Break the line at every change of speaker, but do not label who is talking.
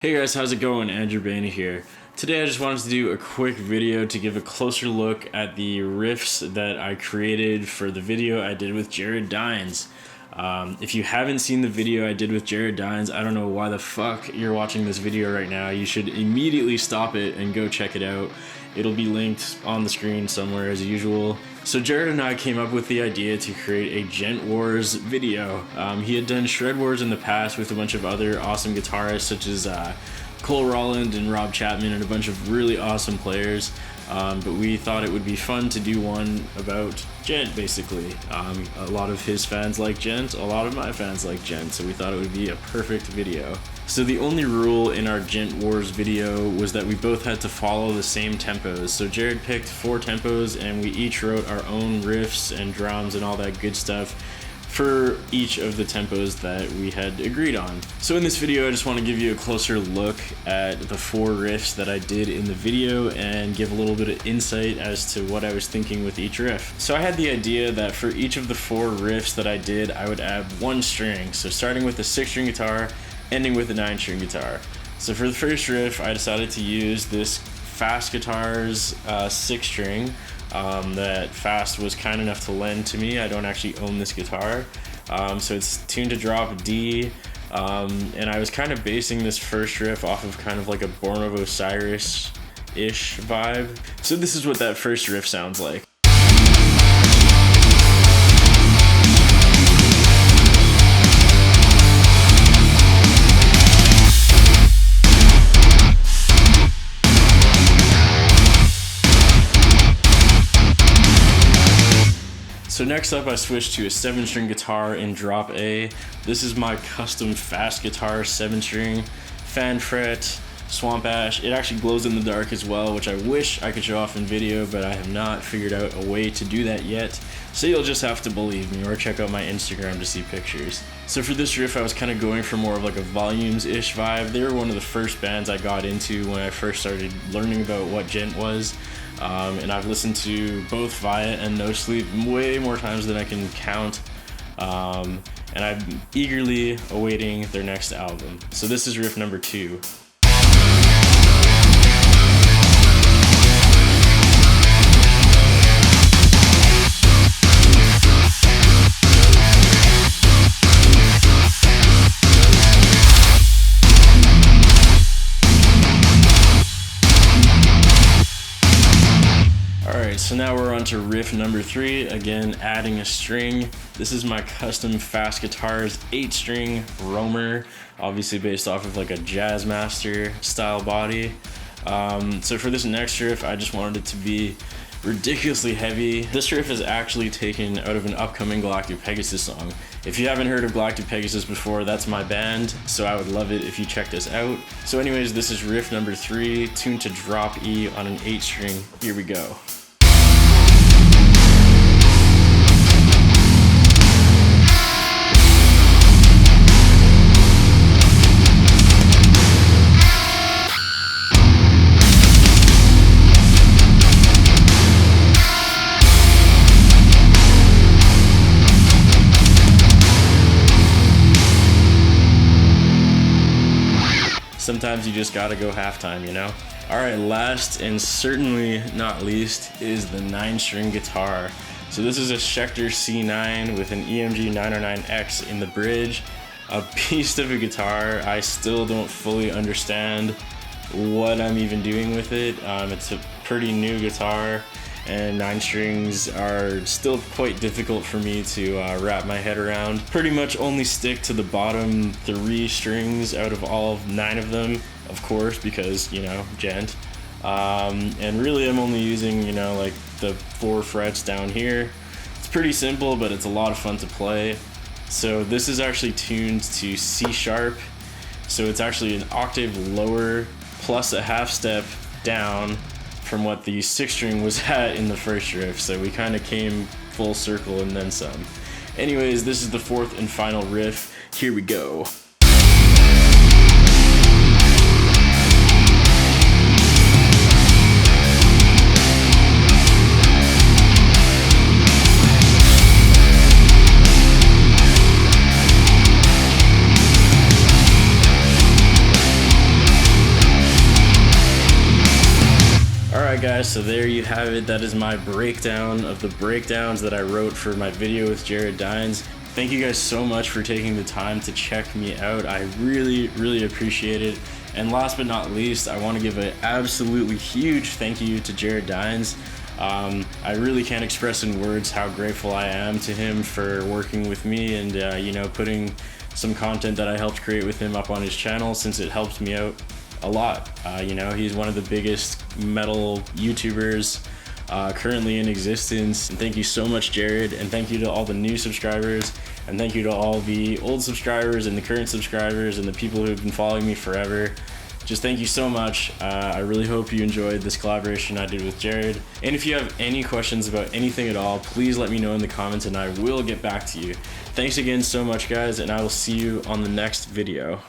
Hey guys, how's it going? Andrew Baena here. Today I just wanted to do a quick video to give a closer look at the riffs that I created for the video I did with Jared Dines. If you haven't seen the video I did with Jared Dines, I don't know why the fuck you're watching this video right now. You should immediately stop it and go check it out. It'll be linked on the screen somewhere as usual. So Jared and I came up with the idea to create a Djent Wars video. He had done Shred Wars in the past with a bunch of other awesome guitarists such as Cole Rolland and Rob Chapman and a bunch of really awesome players. But we thought it would be fun to do one about Djent, basically. A lot of his fans like Djent, a lot of my fans like Djent, so we thought it would be a perfect video. So the only rule in our Djent Wars video was that we both had to follow the same tempos. So Jared picked 4 tempos and we each wrote our own riffs and drums and all that good stuff for each of the tempos that we had agreed on. So in this video I just want to give you a closer look at the 4 riffs that I did in the video and give a little bit of insight as to what I was thinking with each riff. So I had the idea that for each of the 4 riffs that I did, I would add 1 string. So starting with a 6-string guitar, ending with a 9-string guitar. So for the first riff I decided to use this Fast Guitars 6-string that Fast was kind enough to lend to me. I don't actually own this guitar, so it's tuned to drop D, and I was kind of basing this first riff off of kind of like a Born of Osiris-ish vibe. So this is what that first riff sounds like. So next up I switched to a 7-string guitar in drop A. This is my custom Fast Guitar 7-string, fan fret, swamp ash. It actually glows in the dark as well, which I wish I could show off in video, but I have not figured out a way to do that yet. So you'll just have to believe me or check out my Instagram to see pictures. So for this riff I was kind of going for more of like a Volumes-ish vibe. They were one of the first bands I got into when I first started learning about what Djent was. And I've listened to both Via and No Sleep way more times than I can count, and I'm eagerly awaiting their next album. So this is riff number 2. So now we're on to riff number 3, again adding a string. This is my custom Fast Guitars 8-string Roamer, obviously based off of like a Jazzmaster style body. So for this next riff I just wanted it to be ridiculously heavy. This riff is actually taken out of an upcoming Galactic Pegasus song. If you haven't heard of Galactic Pegasus before, that's my band, so I would love it if you checked us out. So anyways, this is riff number 3, tuned to drop E on an 8-string. Here we go. Sometimes you just gotta go halftime, you know? Alright, last and certainly not least is the 9-string guitar. So this is a Schecter C9 with an EMG 909X in the bridge. A beast of a guitar. I still don't fully understand what I'm even doing with it. It's a pretty new guitar, and 9 strings are still quite difficult for me to wrap my head around. Pretty much only stick to the bottom 3 strings out of all 9 of them, of course, because, you know, Djent. And really I'm only using, you know, like the 4 frets down here. It's pretty simple, but it's a lot of fun to play. So this is actually tuned to C sharp. So it's actually an octave lower plus a half step down from what the 6-string was at in the first riff, so we kind of came full circle and then some. Anyways, this is the 4th and final riff. Here we go. Alright guys, so there you have it. That is my breakdown of the breakdowns that I wrote for my video with Jared Dines. Thank you guys so much for taking the time to check me out. I really appreciate it. And last but not least, I want to give an absolutely huge thank you to Jared Dines. I really can't express in words how grateful I am to him for working with me and you know, putting some content that I helped create with him up on his channel, since it helped me out a lot. You know, he's one of the biggest metal YouTubers currently in existence. And thank you so much, Jared, and thank you to all the new subscribers, and thank you to all the old subscribers and the current subscribers and the people who have been following me forever. Just thank you so much. I really hope you enjoyed this collaboration I did with Jared. And if you have any questions about anything at all, please let me know in the comments and I will get back to you. Thanks again so much, guys, and I will see you on the next video.